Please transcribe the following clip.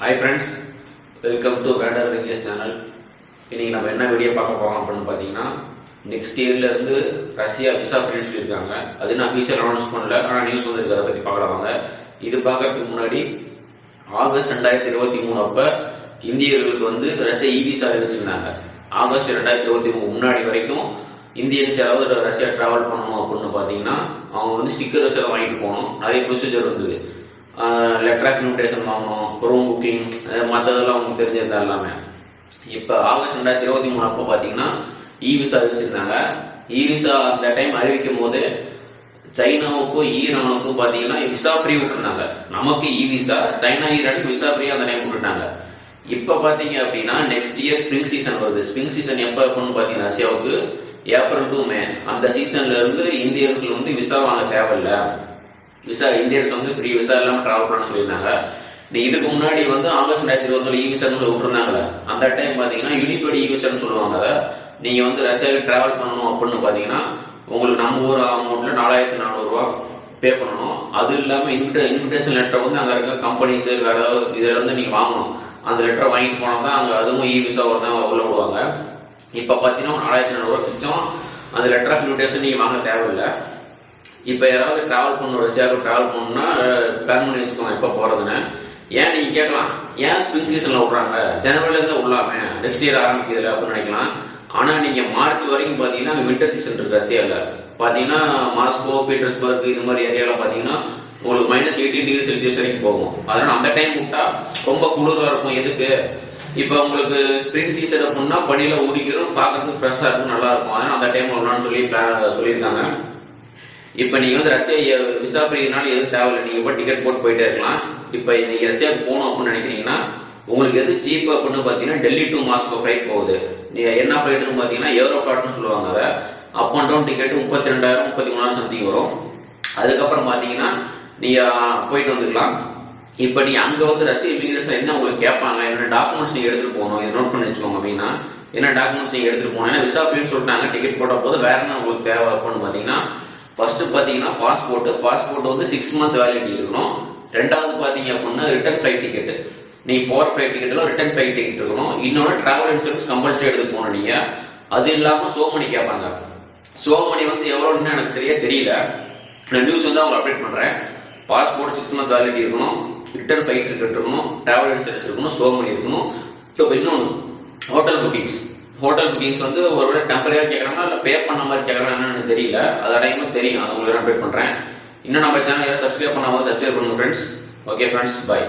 Hi friends, welcome to Vader Ringes channel. இன்னைக்கு நம்ம என்ன வீடியோ பார்க்க போறோம் அப்படின்னு பார்த்தீங்கன்னா நெக்ஸ்ட் இயர்ல இருந்து ரஷ்யா விசா ஃப்ரீ சொல்லியிருக்காங்க. அது நான் அஃபிஷியல் அனௌன்ஸ் பண்ணல, ஆனால் நியூஸ் வந்து அதை பற்றி பார்க்கலாம் வாங்க. இது பார்க்கறதுக்கு முன்னாடி ஆகஸ்ட் 2023 அப்ப இந்தியர்களுக்கு வந்து ரஷ்யா விசா அறிவிச்சிருந்தாங்க. ஆகஸ்ட் 2023 முன்னாடி வரைக்கும் இந்தியன்ஸ் யாராவது ரஷ்யா டிராவல் பண்ணணும் அப்படின்னு பார்த்தீங்கன்னா அவங்க வந்து ஸ்டிக்கர் வச்சு வாங்கிட்டு போகணும். நிறைய ப்ரொசீஜர் இருந்தது. லெட்டர் ஆஃப் இன்விடேஷன் வாங்கணும், ரூம் புக்கிங், மற்றதெல்லாம் உங்களுக்கு தெரிஞ்சிருந்தா எல்லாமே. இப்போ ஆகஸ்ட் 2023 அப்போ பார்த்தீங்கன்னா விசா அறிவிச்சிருந்தாங்க. விசா அந்த டைம் அறிவிக்கும் போது சைனாவுக்கும் ஈரானுக்கும் பார்த்தீங்கன்னா விசா ஃப்ரீ விட்டுருந்தாங்க. நமக்கு விசா, சைனா ஈரானுக்கு விசா ஃப்ரீ அந்த டைம் விட்டுருந்தாங்க. இப்போ பார்த்தீங்க அப்படின்னா நெக்ஸ்ட் இயர் ஸ்ப்ரிங் சீசன் வருது. ஸ்ப்ரிங் சீசன் எப்போ இருக்குன்னு பார்த்தீங்கன்னா ரஷ்யாவுக்கு ஏப்ரல் டு மே. அந்த சீசன்ல இருந்து இந்தியன்ஸ் வந்து விசா வாங்க தேவையில்லை, விசா இந்தியன்ஸ் வந்து ஃப்ரீ விசா இல்லாமல் டிராவல் பண்ண சொல்லியிருந்தாங்க. இதுக்கு முன்னாடி வந்து ஆகஸ்ட் 2024 விசான்னு விட்டுருந்தாங்களே, அந்த டைம் பார்த்தீங்கன்னா யூனிஃபைடு விசான்னு சொல்லுவாங்க. நீங்கள் வந்து ரஷ்யாவுக்கு டிராவல் பண்ணணும் அப்படின்னு பார்த்தீங்கன்னா உங்களுக்கு நம்ம ஊர் அமௌண்ட்ல 4400 ரூபா பே பண்ணணும். அது இல்லாமல் இன்விடேஷன் லெட்டர் வந்து அங்கே இருக்க கம்பெனிஸ் வேற ஏதாவது இதில் இருந்து நீங்கள் வாங்கணும். அந்த லெட்டரை வாங்கிட்டு போனால் தான் அங்கே அதுவும் விசா ஒரு தான் உள்ள விடுவாங்க. இப்போ பார்த்தீங்கன்னா 4400 ரூபா மிச்சம். அந்த லெட்டர் ஆஃப் இன்விடேஷன் நீங்கள் வாங்க தேவையில்லை. இப்போ யாராவது டிராவல் பண்ணணும், ரஷ்யாவுக்கு டிராவல் பண்ணணும்னா பிளான் பண்ணி வச்சுக்கோங்க எப்போ போகிறதுன்னு. ஏன் நீங்கள் கேட்கலாம், ஏன் ஸ்ப்ரிங் சீசனில் விட்றாங்க, ஜனவரிலேருந்து விடலாமே, நெக்ஸ்ட் இயர் ஆரம்பிக்குதுல அப்படின்னு நினைக்கலாம். ஆனால் நீங்கள் மார்ச் வரைக்கும் பார்த்தீங்கன்னா வின்டர் சீசன் இருக்கு ரஷ்யாவில். பார்த்தீங்கன்னா மாஸ்கோ, பீட்டர்ஸ்பர்க் இது மாதிரி ஏரியாவில் பார்த்தீங்கன்னா உங்களுக்கு -18 டிகிரி செல்சியஸ் வரைக்கும் போகும். அதனால் அந்த டைம் விட்டா ரொம்ப குளிராக இருக்கும். எதுக்கு, இப்போ உங்களுக்கு ஸ்ப்ரிங் சீசன் அப்படின்னா பனியில் ஊறிக்கிறோம், பார்க்கறதுக்கு ஃப்ரெஷ்ஷாக இருக்கும், நல்லா இருக்கும். அதனால் அந்த டைம் விடலாம்னு சொல்லியிருக்காங்க. இப்போ நீங்கள் வந்து ரஷ்யா விசா ஃப்ரீனால எதுவும் தேவையில்லை, நீங்கள் இப்போ டிக்கெட் போட்டு போயிட்டே இருக்கலாம். இப்போ நீங்கள் ரஷ்யாவுக்கு போகணும் அப்படின்னு நினைக்கிறீங்கன்னா உங்களுக்கு எது சீப் அப்படின்னு பார்த்தீங்கன்னா டெல்லி டு மாஸ்கோ ஃப்ளைட் போகுது. நீங்கள் என்ன ஃப்ளைட்னு பார்த்தீங்கன்னா ஏரோ ஃப்ளைட்னு சொல்லுவாங்க. அதை up and down ticket 32,000 33,000 something வரும். அதுக்கப்புறம் பார்த்தீங்கன்னா நீங்கள் போயிட்டு வந்துக்கலாம். இப்போ நீங்கள் அங்கே வந்து ரஷ்யா இமிகிரேஷன் என்ன உங்களுக்கு கேட்பாங்க, என்ன டாக்குமெண்ட்ஸ் நீங்கள் எடுத்துகிட்டு போகணும், இதை நோட் பண்ணி வச்சுக்கோங்க. அப்படின்னா என்ன டாக்குமெண்ட்ஸ் நீங்கள் எடுத்துகிட்டு போகணும், ஏன்னா விசா ஃப்ரீன்னு சொல்லிட்டாங்க, டிக்கெட் போட்ட போது வேற என்ன உங்களுக்கு தேவை அப்படின்னு பார்த்தீங்கன்னா ஃபர்ஸ்ட் பார்த்தீங்கன்னா பாஸ்போர்ட் வந்து 6 மந்த் வேலிடிட்டி இருக்கணும். ரெண்டாவது பார்த்தீங்க அப்படின்னா ரிட்டர்ன் ஃபிளைட் டிக்கெட், நீங்க போற ஃபிளைட் டிக்கெட்ல ரிட்டர்ன் ஃபிளைட் டிக்கெட் இருக்கணும். இன்னொன்று டிராவல் இன்சூரன்ஸ் கம்பல்சரி எடுத்து போகணும் நீங்க. அது இல்லாம சோமணி கேட்பாங்க. சோமணி வந்து எவ்வளோன்னு எனக்கு சரியா தெரியல, நான் நியூஸ் வந்து அவங்க அப்டேட் பண்றேன். பாஸ்போர்ட் 6 மந்த் வேலிடிட்டி இருக்கணும், ரிட்டர்ன் ஃபிளைட் டிக்கெட் இருக்கணும், டிராவல் இன்சூரன்ஸ் இருக்கணும், சோமணி இருக்கணும். இன்னொன்று ஹோட்டல் புக்கிங்ஸ் வந்து ஒரு டெம்பரரியா கேட்கறாங்க, இல்லை பே பண்ண மாதிரி கேட்கறாங்க, எனக்கு தெரியல. அது அடையும்போது தெரியும், அது உங்களுக்கு அப்டேட் பண்றேன். இன்னும் நம்ம சேனல் சப்ஸ்கிரைப் பண்ணாமல் சப்ஸ்கிரைப் பண்ணுங்க ஃப்ரெண்ட்ஸ். Okay friends, by.